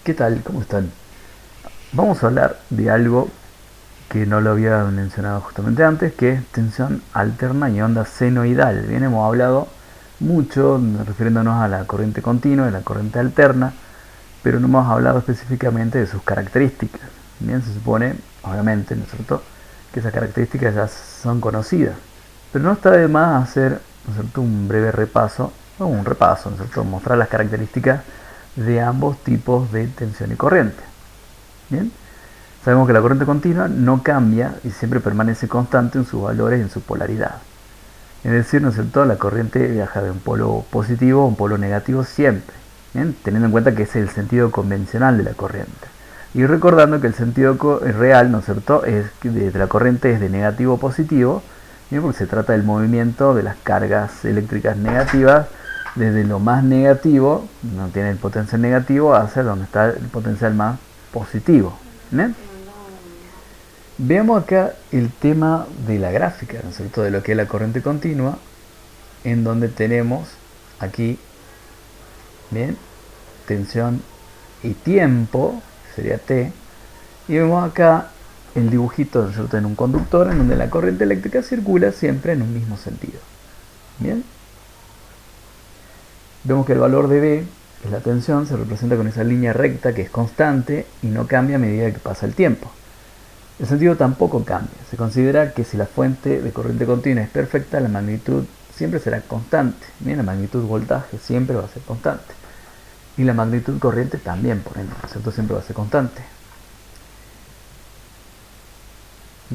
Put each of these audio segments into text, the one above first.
¿Qué tal? ¿Cómo están? Vamos a hablar de algo que no lo había mencionado justamente antes, que es tensión alterna y onda senoidal. Bien, hemos hablado mucho refiriéndonos a la corriente continua y la corriente alterna, pero no hemos hablado específicamente de sus características. Bien, se supone, obviamente, ¿no es cierto?, que esas características ya son conocidas. Pero no está de más hacer, ¿no es cierto?, un breve repaso, o un repaso, ¿no es cierto?, mostrar las características de ambos tipos de tensión y corriente. Bien, sabemos que la corriente continua no cambia y siempre permanece constante en sus valores y en su polaridad. Es decir, ¿no es cierto?, la corriente viaja de un polo positivo a un polo negativo siempre, ¿bien?, teniendo en cuenta que ese es el sentido convencional de la corriente. Y recordando que el sentido real, ¿no es cierto?, es que de la corriente es de negativo a positivo, ¿bien?, porque se trata del movimiento de las cargas eléctricas negativas desde lo más negativo, no tiene el potencial negativo, hacia donde está el potencial más positivo. ¿Bien? Veamos acá el tema de la gráfica, ¿no es cierto?, de lo que es la corriente continua, en donde tenemos aquí, bien, tensión y tiempo, sería T, y vemos acá el dibujito, ¿no es cierto?, en un conductor en donde la corriente eléctrica circula siempre en un mismo sentido. Bien, vemos que el valor de B, que es la tensión, se representa con esa línea recta que es constante y no cambia a medida que pasa el tiempo. El sentido tampoco cambia. Se considera que si la fuente de corriente continua es perfecta, la magnitud siempre será constante. Bien, la magnitud voltaje siempre va a ser constante. Y la magnitud corriente también, por ende, ¿cierto?, siempre va a ser constante.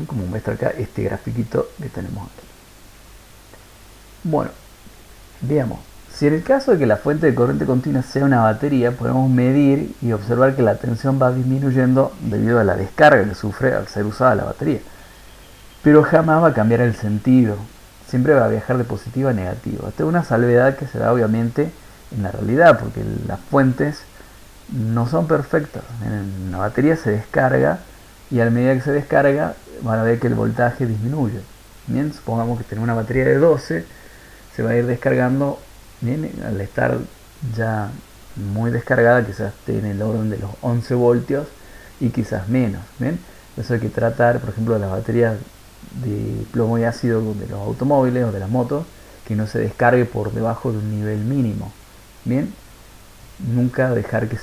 Como muestra acá este grafiquito que tenemos aquí. Bueno, veamos. Si en el caso de que la fuente de corriente continua sea una batería, podemos medir y observar que la tensión va disminuyendo debido a la descarga que sufre al ser usada la batería. Pero jamás va a cambiar el sentido. Siempre va a viajar de positivo a negativo. Esta es una salvedad que se da obviamente en la realidad, porque las fuentes no son perfectas. En la batería se descarga y a medida que se descarga van a ver que el voltaje disminuye. Bien, supongamos que tenemos una batería de 12, se va a ir descargando. Bien, al estar ya muy descargada, quizás esté en el orden de los 11 voltios y quizás menos. ¿Bien? Eso hay que tratar, por ejemplo, de las baterías de plomo y ácido de los automóviles o de las motos, que no se descargue por debajo de un nivel mínimo. Bien, nunca dejar que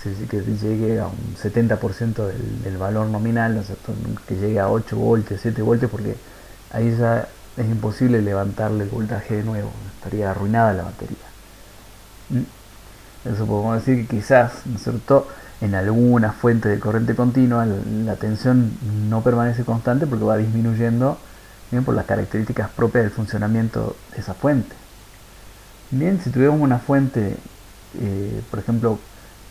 llegue a un 70% del valor nominal, ¿no es cierto?, que llegue a 8 voltios, 7 voltios, porque ahí ya es imposible levantarle el voltaje de nuevo, estaría arruinada la batería. Eso podemos decir que quizás, ¿no es cierto?, en alguna fuente de corriente continua la tensión no permanece constante porque va disminuyendo, bien, por las características propias del funcionamiento de esa fuente. Bien, si tuviéramos una fuente, por ejemplo,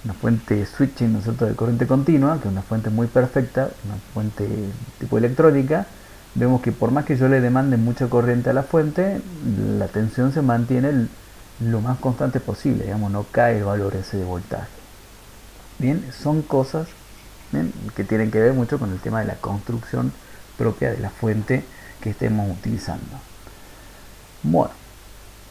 una fuente switching, ¿no es cierto?, de corriente continua, que es una fuente muy perfecta, una fuente tipo electrónica, vemos que por más que yo le demande mucha corriente a la fuente, la tensión se mantiene lo más constante posible, digamos, no cae el valor ese de voltaje. Bien, son cosas, bien, que tienen que ver mucho con el tema de la construcción propia de la fuente que estemos utilizando. Bueno,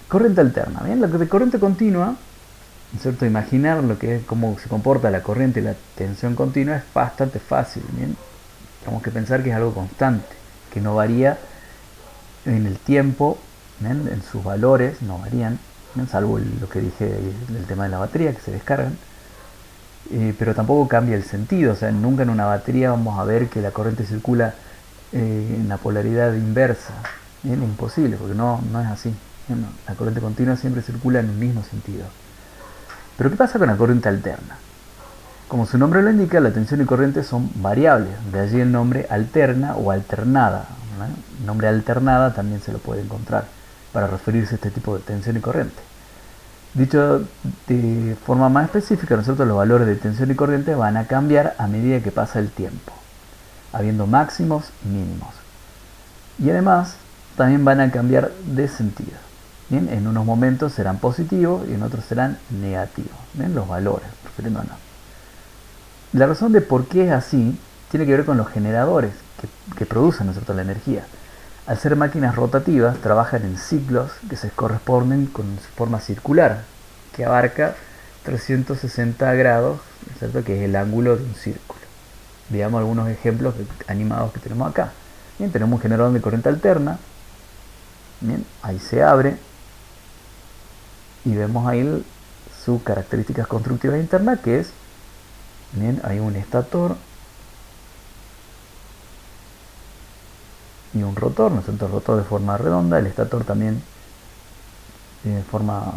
corriente alterna. Bien, la de corriente continua, ¿no es cierto?, imaginar lo que es, cómo se comporta la corriente y la tensión continua es bastante fácil. Bien, tenemos que pensar que es algo constante, que no varía en el tiempo, ¿bien?, en sus valores no varían, ¿bien?, salvo lo que dije del tema de la batería, que se descargan. Pero tampoco cambia el sentido, o sea, nunca en una batería vamos a ver que la corriente circula en la polaridad inversa. Bien, es imposible, porque no es así. Bien, no, la corriente continua siempre circula en el mismo sentido. Pero ¿qué pasa con la corriente alterna? Como su nombre lo indica, la tensión y corriente son variables, de allí el nombre alterna o alternada, ¿no? El nombre alternada también se lo puede encontrar para referirse a este tipo de tensión y corriente. Dicho de forma más específica, nosotros los valores de tensión y corriente van a cambiar a medida que pasa el tiempo, habiendo máximos y mínimos. Y además también van a cambiar de sentido. Bien, en unos momentos serán positivos y en otros serán negativos. Bien, los valores, refiriéndonos. La razón de por qué es así tiene que ver con los generadores que producen, ¿no es cierto?, la energía. Al ser máquinas rotativas, trabajan en ciclos que se corresponden con su forma circular, que abarca 360 grados ¿cierto? Que es el ángulo de un círculo. Veamos algunos ejemplos animados que tenemos acá. Bien, tenemos un generador de corriente alterna. Bien, ahí se abre y vemos ahí sus características constructivas internas, que es, bien, hay un estator y un rotor, ¿no es cierto? El rotor de forma redonda, el estator también de forma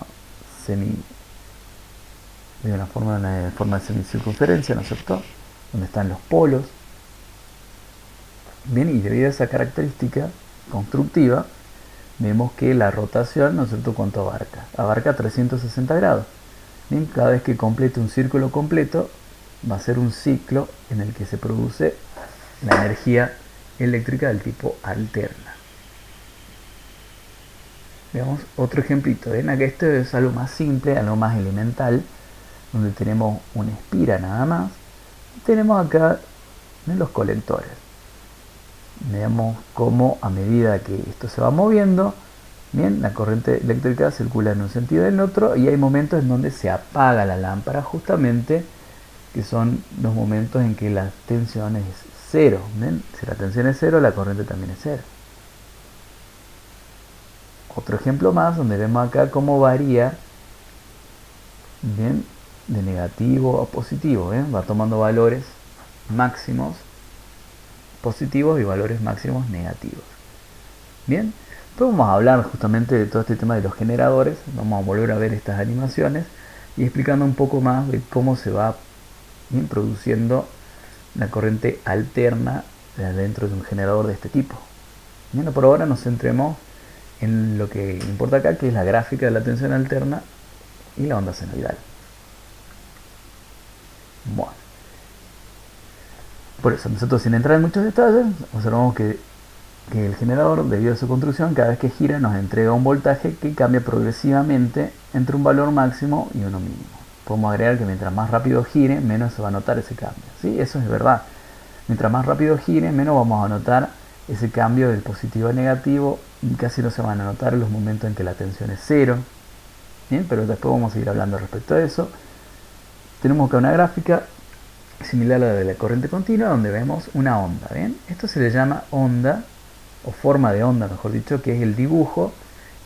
de una forma de semicircunferencia, ¿no es cierto? Donde están los polos. Bien, y debido a esa característica constructiva, vemos que la rotación, ¿no es cierto?, ¿cuánto abarca? Abarca 360 grados. Bien, cada vez que complete un círculo completo, va a ser un ciclo en el que se produce la energía eléctrica del tipo alterna. Veamos otro ejemplito. Ven, acá esto es algo más simple, algo más elemental, donde tenemos una espira nada más. Y tenemos acá, ¿ven?, los colectores. Veamos cómo a medida que esto se va moviendo, bien, la corriente eléctrica circula en un sentido y en otro, y hay momentos en donde se apaga la lámpara, justamente, que son los momentos en que la tensión es cero. ¿Ven? Si la tensión es cero, la corriente también es cero. Otro ejemplo más, donde vemos acá cómo varía, bien, de negativo a positivo. ¿Ven? Va tomando valores máximos positivos y valores máximos negativos. Bien, después vamos a hablar justamente de todo este tema de los generadores. Vamos a volver a ver estas animaciones y explicando un poco más de cómo se va, bien, produciendo la corriente alterna dentro de un generador de este tipo. Bien, por ahora nos centremos en lo que importa acá, que es la gráfica de la tensión alterna y la onda senoidal. Bueno, por eso nosotros, sin entrar en muchos detalles, observamos que el generador, debido a su construcción, cada vez que gira nos entrega un voltaje que cambia progresivamente entre un valor máximo y uno mínimo. Podemos agregar que mientras más rápido gire, menos se va a notar ese cambio. ¿Sí? Eso es verdad. Mientras más rápido gire, menos vamos a notar ese cambio del positivo a negativo, y casi no se van a notar los momentos en que la tensión es cero. ¿Bien? Pero después vamos a ir hablando respecto a eso. Tenemos acá una gráfica similar a la de la corriente continua, donde vemos una onda. ¿Bien? Esto se le llama onda, o forma de onda, mejor dicho, que es el dibujo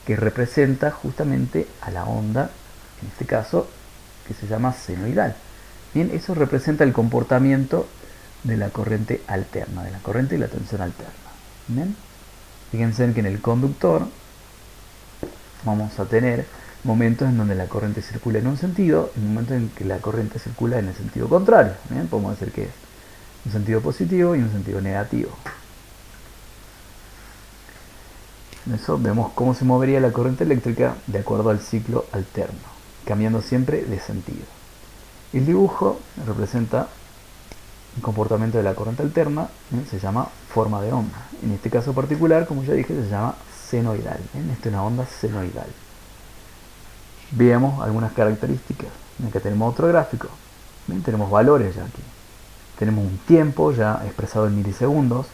que representa justamente a la onda, en este caso, que se llama senoidal. Bien, eso representa el comportamiento de la corriente alterna, de la corriente y la tensión alterna. Bien, fíjense que en el conductor vamos a tener momentos en donde la corriente circula en un sentido y momentos en que la corriente circula en el sentido contrario. Bien, podemos decir que es un sentido positivo y un sentido negativo. En eso vemos cómo se movería la corriente eléctrica de acuerdo al ciclo alterno, cambiando siempre de sentido. El dibujo representa el comportamiento de la corriente alterna, se llama forma de onda. En este caso particular, como ya dije, se llama senoidal. Esta es una onda senoidal. Veamos algunas características. Acá tenemos otro gráfico. ¿Ven? Tenemos valores ya aquí. Tenemos un tiempo ya expresado en milisegundos.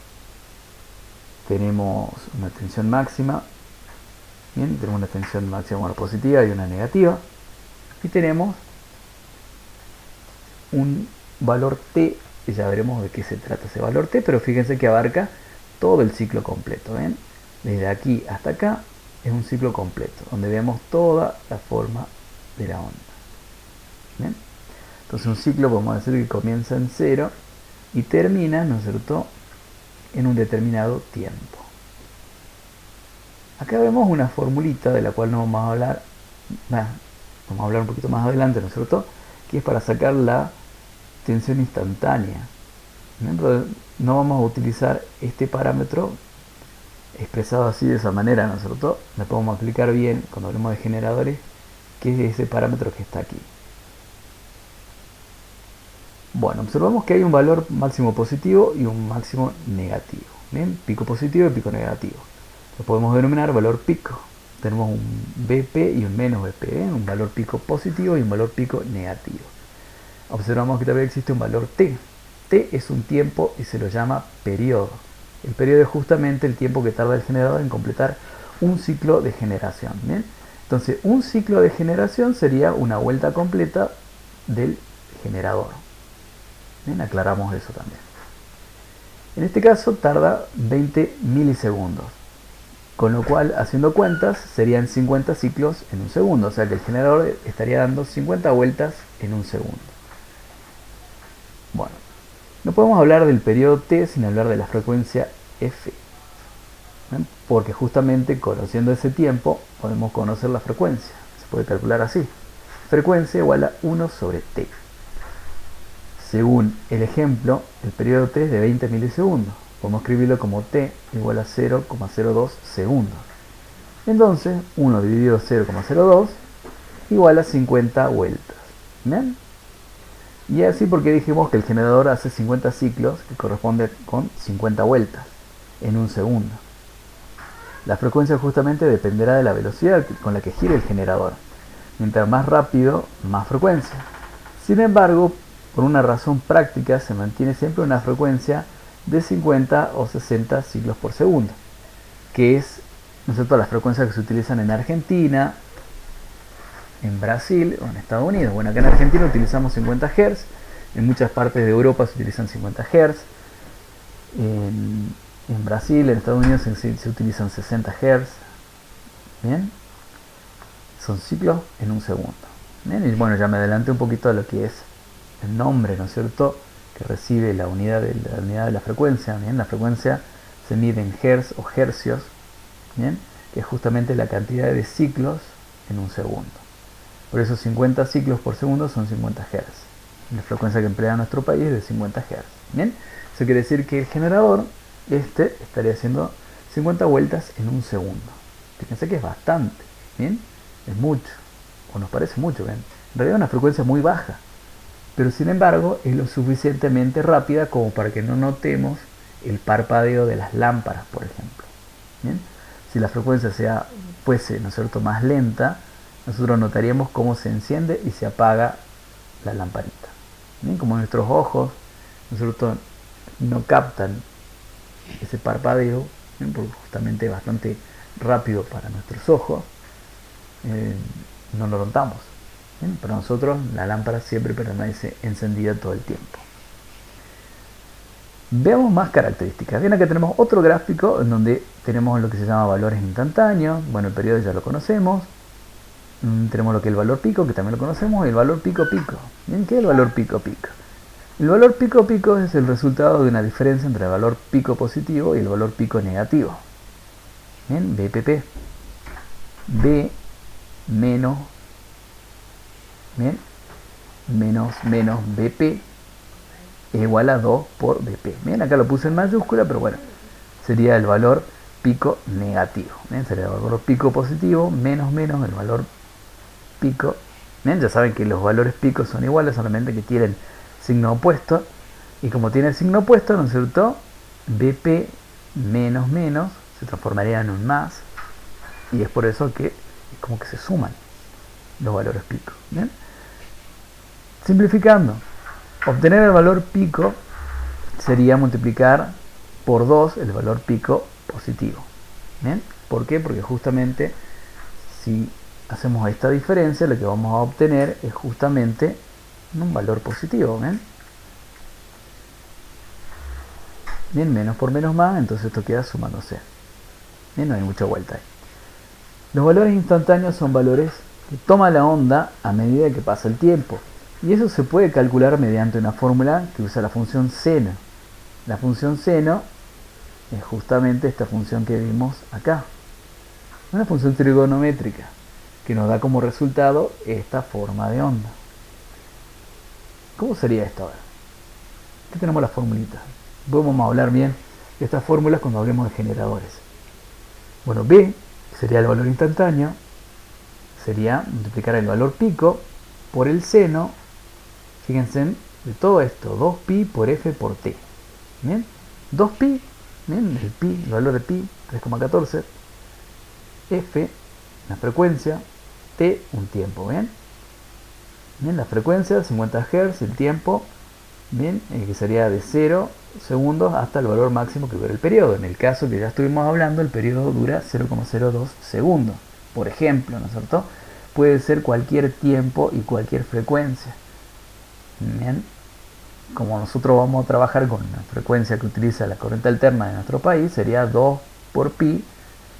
Tenemos una tensión máxima. Bien, tenemos una tensión máxima, una positiva y una negativa. Y tenemos un valor T, y ya veremos de qué se trata ese valor T, pero fíjense que abarca todo el ciclo completo. ¿Ven? Desde aquí hasta acá es un ciclo completo, donde vemos toda la forma de la onda. ¿Bien? Entonces un ciclo podemos decir que comienza en cero y termina, ¿no es cierto?, en un determinado tiempo. Acá vemos una formulita de la cual no vamos a hablar, vamos a hablar un poquito más adelante, ¿no es cierto?, que es para sacar la tensión instantánea. Entonces, no vamos a utilizar este parámetro expresado así de esa manera, ¿no es cierto? Le podemos aplicar bien cuando hablemos de generadores, que es ese parámetro que está aquí. Bueno, observamos que hay un valor máximo positivo y un máximo negativo. ¿Bien? Pico positivo y pico negativo. Lo podemos denominar valor pico. Tenemos un BP y un menos BP. ¿Bien? Un valor pico positivo y un valor pico negativo. Observamos que también existe un valor T. T es un tiempo y se lo llama periodo. El periodo es justamente el tiempo que tarda el generador en completar un ciclo de generación. ¿Bien? Entonces, un ciclo de generación sería una vuelta completa del generador. Bien, aclaramos eso también. En este caso tarda 20 milisegundos, con lo cual, haciendo cuentas, serían 50 ciclos en un segundo, o sea que el generador estaría dando 50 vueltas en un segundo. Bueno, no podemos hablar del periodo T sin hablar de la frecuencia F, ¿bien? Porque justamente conociendo ese tiempo podemos conocer la frecuencia. Se puede calcular así: frecuencia igual a 1 sobre T. Según el ejemplo, el periodo T es de 20 milisegundos. Podemos escribirlo como T igual a 0,02 segundos. Entonces, 1 dividido 0,02 igual a 50 vueltas. ¿Bien? Y así porque dijimos que el generador hace 50 ciclos, que corresponde con 50 vueltas en un segundo. La frecuencia justamente dependerá de la velocidad con la que gire el generador. Mientras más rápido, más frecuencia. Sin embargo, por una razón práctica, se mantiene siempre una frecuencia de 50 o 60 ciclos por segundo, que es, ¿no es cierto?, las frecuencias que se utilizan en Argentina, en Brasil o en Estados Unidos. Bueno, acá en Argentina utilizamos 50 Hz, en muchas partes de Europa se utilizan 50 Hz, en Brasil, en Estados Unidos se utilizan 60 Hz. Bien, son ciclos en un segundo. Bien, y bueno, ya me adelanté un poquito de lo que es el nombre, ¿no es cierto?, que recibe la unidad de la frecuencia. Bien, la frecuencia se mide en hertz o hercios, bien, que es justamente la cantidad de ciclos en un segundo. Por eso 50 ciclos por segundo son 50 Hz. La frecuencia que emplea nuestro país es de 50 Hz. Bien, eso quiere decir que el generador estaría haciendo 50 vueltas en un segundo. Fíjense que es bastante, bien, es mucho, o nos parece mucho, bien. En realidad es una frecuencia muy baja, pero sin embargo es lo suficientemente rápida como para que no notemos el parpadeo de las lámparas, por ejemplo. ¿Bien? Si la frecuencia fuese, ¿no es cierto?, más lenta, nosotros notaríamos cómo se enciende y se apaga la lamparita. ¿Bien? Como nuestros ojos, ¿no es cierto?, no captan ese parpadeo, ¿bien?, porque justamente es bastante rápido para nuestros ojos, no lo notamos. ¿Bien? Para nosotros la lámpara siempre permanece encendida todo el tiempo. Veamos más características. Bien, acá tenemos otro gráfico en donde tenemos lo que se llama valores instantáneos. Bueno, el periodo ya lo conocemos. Tenemos lo que es el valor pico, que también lo conocemos, y el valor pico pico. Bien, ¿qué es el valor pico pico? El valor pico pico es el resultado de una diferencia entre el valor pico positivo y el valor pico negativo. Bien, BPP. B menos, bien, menos BP es igual a 2 por BP. Bien, acá lo puse en mayúscula, pero bueno, sería el valor pico negativo. Bien, sería el valor pico positivo menos el valor pico. Bien, ya saben que los valores picos son iguales, solamente que tienen signo opuesto. Y como tiene signo opuesto, ¿no es cierto?, BP menos se transformaría en un más. Y es por eso que es como que se suman los valores pico. ¿Bien? Simplificando, obtener el valor pico sería multiplicar por 2 el valor pico positivo. ¿Bien? ¿Por qué? Porque justamente si hacemos esta diferencia, lo que vamos a obtener es justamente un valor positivo. ¿Bien? Bien, menos por menos más, entonces esto queda sumándose. Bien, no hay mucha vuelta ahí. Los valores instantáneos son valores que toma la onda a medida que pasa el tiempo. Y eso se puede calcular mediante una fórmula que usa la función seno. La función seno es justamente esta función que vimos acá. Una función trigonométrica que nos da como resultado esta forma de onda. ¿Cómo sería esto ahora? Aquí tenemos las formulitas. Vamos a hablar bien de estas fórmulas cuando hablemos de generadores. Bueno, B sería el valor instantáneo, sería multiplicar el valor pico por el seno, fíjense, de todo esto, 2pi por f por t. ¿Bien? 2pi, ¿bien?, el pi, el valor de pi, 3,14, f, la frecuencia, t, un tiempo. ¿Bien? Bien, la frecuencia, 50 Hz, el tiempo, bien, que sería de 0 segundos hasta el valor máximo que dura el periodo. En el caso que ya estuvimos hablando, el periodo dura 0,02 segundos. Por ejemplo, ¿no es cierto? Puede ser cualquier tiempo y cualquier frecuencia. Bien. como nosotros vamos a trabajar con la frecuencia que utiliza la corriente alterna de nuestro país, sería 2 por pi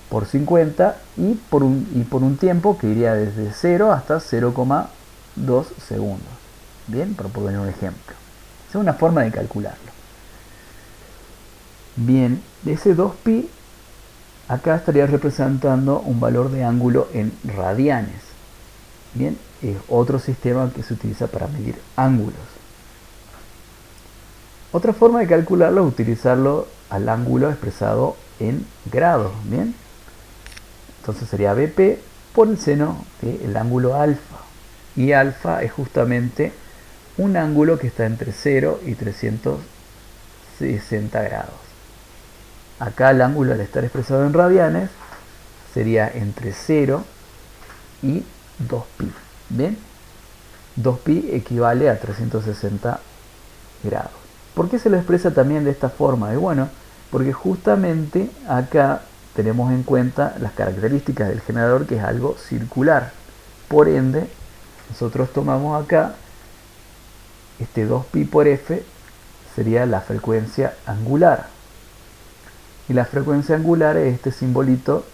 por 50 y por un tiempo que iría desde 0 hasta 0,2 segundos. Bien, por poner un ejemplo. Esa es una forma de calcularlo. Bien, de ese 2pi, acá estaría representando un valor de ángulo en radianes. Bien, es otro sistema que se utiliza para medir ángulos. Otra forma de calcularlo es utilizarlo al ángulo expresado en grados. Bien, entonces sería BP por el seno del ángulo alfa. Y alfa es justamente un ángulo que está entre 0 y 360 grados. Acá el ángulo, al estar expresado en radianes, sería entre 0 y 2pi. ¿Bien? 2pi equivale a 360 grados. ¿Por qué se lo expresa también de esta forma? Y bueno, porque justamente acá tenemos en cuenta las características del generador, que es algo circular. Por ende, nosotros tomamos acá este 2pi por f sería la frecuencia angular. Y la frecuencia angular es este simbolito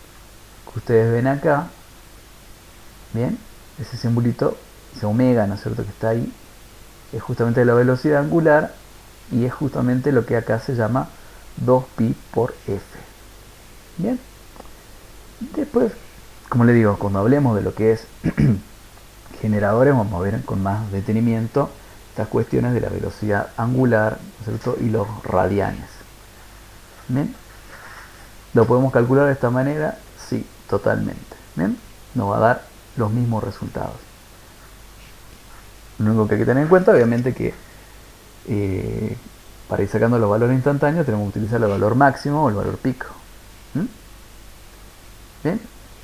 que ustedes ven acá. Bien, ese simbolito, ese omega, ¿no es cierto?, que está ahí, es justamente la velocidad angular y es justamente lo que acá se llama 2pi por f. Bien, después, como le digo, cuando hablemos de lo que es generadores, vamos a ver con más detenimiento estas cuestiones de la velocidad angular, ¿no es cierto?, y los radianes. Bien, ¿lo podemos calcular de esta manera? Sí, totalmente. Bien, nos va a dar los mismos resultados. Lo único que hay que tener en cuenta, obviamente, que para ir sacando los valores instantáneos tenemos que utilizar el valor máximo o el valor pico. Bien,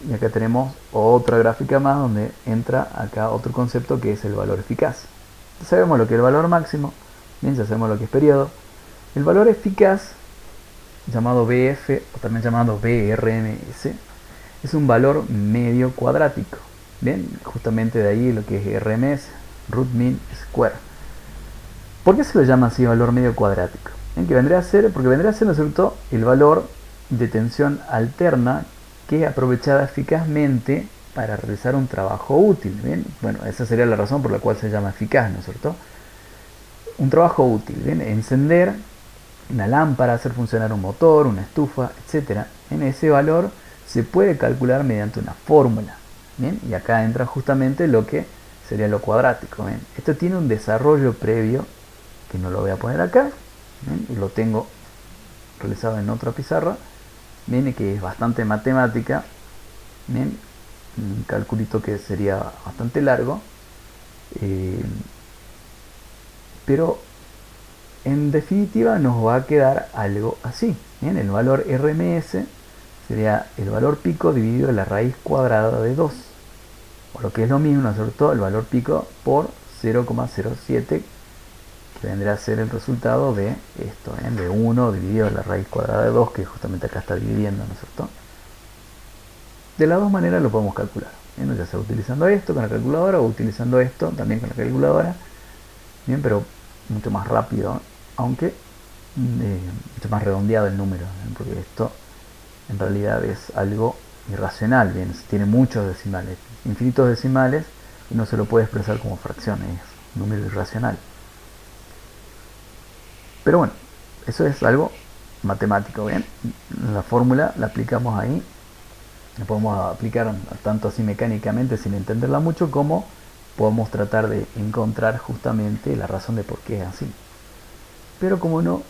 y acá tenemos otra gráfica más donde entra acá otro concepto, que es el valor eficaz. Ya sabemos lo que es el valor máximo, bien, ya sabemos lo que es periodo. El valor eficaz, llamado BF o también llamado BRMS, es un valor medio cuadrático. Bien, justamente de ahí lo que es RMS, root mean square. ¿Por qué se lo llama así valor medio cuadrático? Bien, que vendría a ser, porque vendría a ser, ¿no es cierto?, el valor de tensión alterna que es aprovechada eficazmente para realizar un trabajo útil. Bien, bueno, esa sería la razón por la cual se llama eficaz, ¿no es cierto? Un trabajo útil, bien, encender una lámpara, hacer funcionar un motor, una estufa, etc. En ese valor se puede calcular mediante una fórmula. Bien, y acá entra justamente lo que sería lo cuadrático. Bien, esto tiene un desarrollo previo que no lo voy a poner acá, bien, y lo tengo realizado en otra pizarra, bien, que es bastante matemática, bien, un calculito que sería bastante largo, pero en definitiva nos va a quedar algo así. Bien, el valor RMS sería el valor pico dividido en la raíz cuadrada de 2, o lo que es lo mismo, ¿no es cierto?, el valor pico por 0,07, que vendrá a ser el resultado de esto, de 1 dividido en la raíz cuadrada de 2, que justamente acá está dividiendo, ¿no es cierto? De las dos maneras lo podemos calcular, ¿bien?, ya sea utilizando esto con la calculadora o utilizando esto también con la calculadora, bien, pero mucho más rápido, aunque mucho más redondeado el número, ¿bien?, porque esto en realidad es algo irracional, bien, tiene muchos decimales, infinitos decimales, y no se lo puede expresar como fracciones, es un número irracional. Pero bueno, eso es algo matemático, bien, la fórmula la aplicamos ahí, la podemos aplicar tanto así mecánicamente sin entenderla mucho, como podemos tratar de encontrar justamente la razón de por qué es así. Pero como no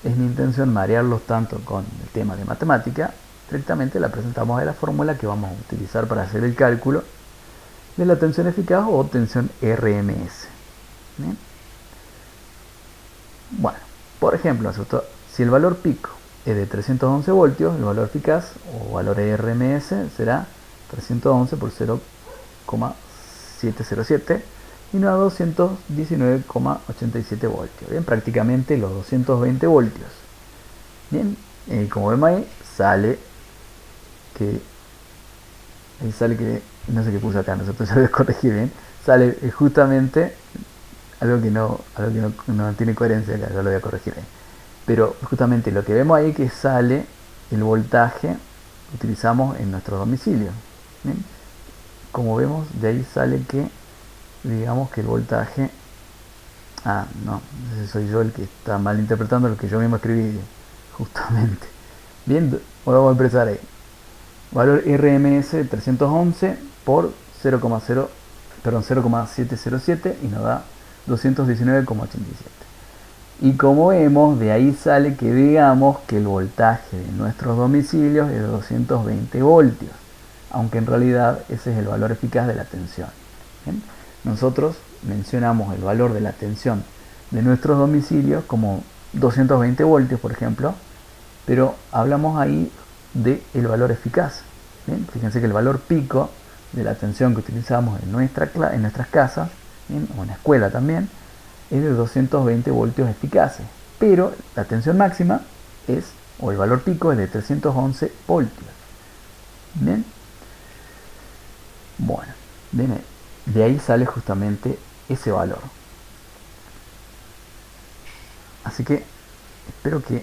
es mi intención marearlos tanto con el tema de matemática, directamente la presentamos de la fórmula que vamos a utilizar para hacer el cálculo de la tensión eficaz o tensión RMS. ¿Bien? Bueno, por ejemplo, si el valor pico es de 311 voltios, el valor eficaz o valor RMS será 311 por 0,707 y nos da 219,87 voltios. Bien, prácticamente los 220 voltios. Bien, como vemos ahí, sale que no sé qué puse acá, nosotros ya voy a corregir bien, sale justamente no tiene coherencia acá, yo lo voy a corregir ahí. Pero justamente lo que vemos ahí es que sale el voltaje que utilizamos en nuestro domicilio. ¿Bien? Como vemos, de ahí sale que, digamos que el voltaje... Ah, no, ese soy yo el que está mal interpretando lo que yo mismo escribí, justamente. Bien, ahora vamos a empezar ahí. Valor RMS 311 por 0,707 y nos da 219,87. Y como vemos, de ahí sale que digamos que el voltaje de nuestros domicilios es de 220 voltios, aunque en realidad ese es el valor eficaz de la tensión. ¿Bien? Nosotros mencionamos el valor de la tensión de nuestros domicilios como 220 voltios, por ejemplo, pero hablamos ahí del valor eficaz. ¿Bien? Fíjense que el valor pico de la tensión que utilizamos en nuestras casas, ¿bien? O en la escuela también, es de 220 voltios eficaces, pero la tensión máxima es, o el valor pico es de 311 voltios. Bien, bueno, bien, de ahí sale justamente ese valor. Así que espero que a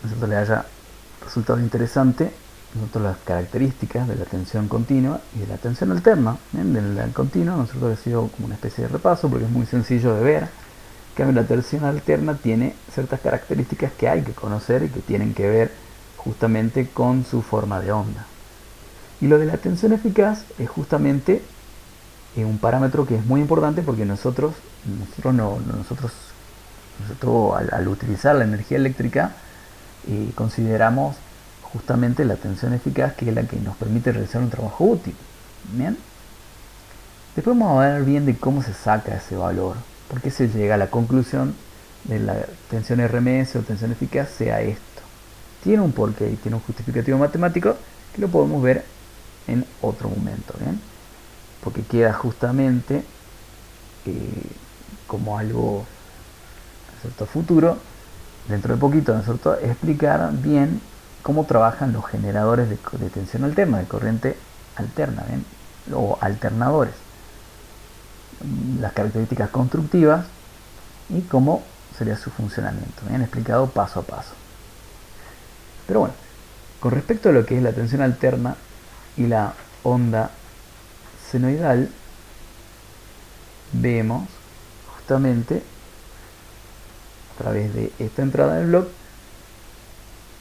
nosotros le haya resultado interesante las características de la tensión continua y de la tensión alterna. ¿Bien? De la continua nosotros ha sido como una especie de repaso porque es muy sencillo de ver. En cambio, la tensión alterna tiene ciertas características que hay que conocer y que tienen que ver justamente con su forma de onda. Y lo de la tensión eficaz es justamente un parámetro que es muy importante porque nosotros al utilizar la energía eléctrica consideramos justamente la tensión eficaz, que es la que nos permite realizar un trabajo útil. ¿Bien? Después vamos a ver bien de cómo se saca ese valor, por qué se llega a la conclusión de la tensión RMS o tensión eficaz sea esto. Tiene un porqué y tiene un justificativo matemático que lo podemos ver en otro momento. ¿Bien? Porque queda justamente como algo, ¿cierto?, futuro, dentro de poquito, ¿cierto?, explicar bien cómo trabajan los generadores de tensión alterna, de corriente alterna, ¿bien?, o alternadores, las características constructivas y cómo sería su funcionamiento, bien explicado paso a paso. Pero bueno, con respecto a lo que es la tensión alterna y la onda senoidal, vemos justamente a través de esta entrada del blog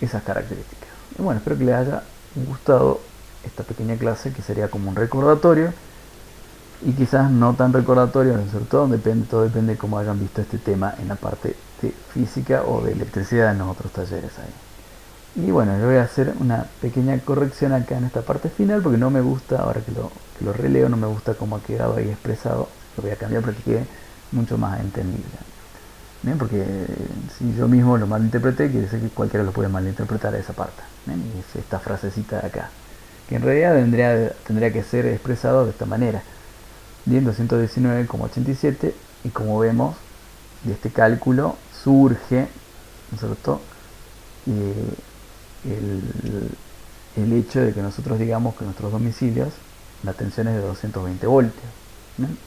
esas características. Y bueno, espero que les haya gustado esta pequeña clase, que sería como un recordatorio y quizás no tan recordatorio, ¿no es cierto? Todo depende de cómo hayan visto este tema en la parte de física o de electricidad en los otros talleres ahí. Y bueno, yo voy a hacer una pequeña corrección acá en esta parte final porque no me gusta, ahora que lo releo, no me gusta cómo ha quedado ahí expresado. Lo voy a cambiar para que quede mucho más entendible. Bien, porque si yo mismo lo malinterpreté, quiere decir que cualquiera lo puede malinterpretar a esa parte. Bien, y es esta frasecita de acá, que en realidad tendría que ser expresado de esta manera. Bien, 219,87, y como vemos de este cálculo surge, ¿no es cierto?, el hecho de que nosotros digamos que nuestros domicilios la tensión es de 220 voltios. ¿Bien?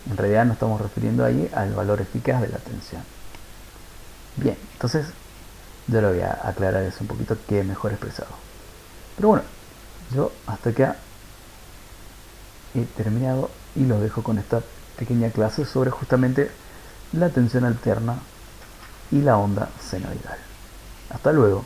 En realidad nos estamos refiriendo ahí al valor eficaz de la tensión. Bien, entonces yo lo voy a aclarar eso un poquito, que mejor expresado. Pero bueno, yo hasta acá he terminado y los dejo con esta pequeña clase sobre justamente la tensión alterna y la onda senoidal. Hasta luego.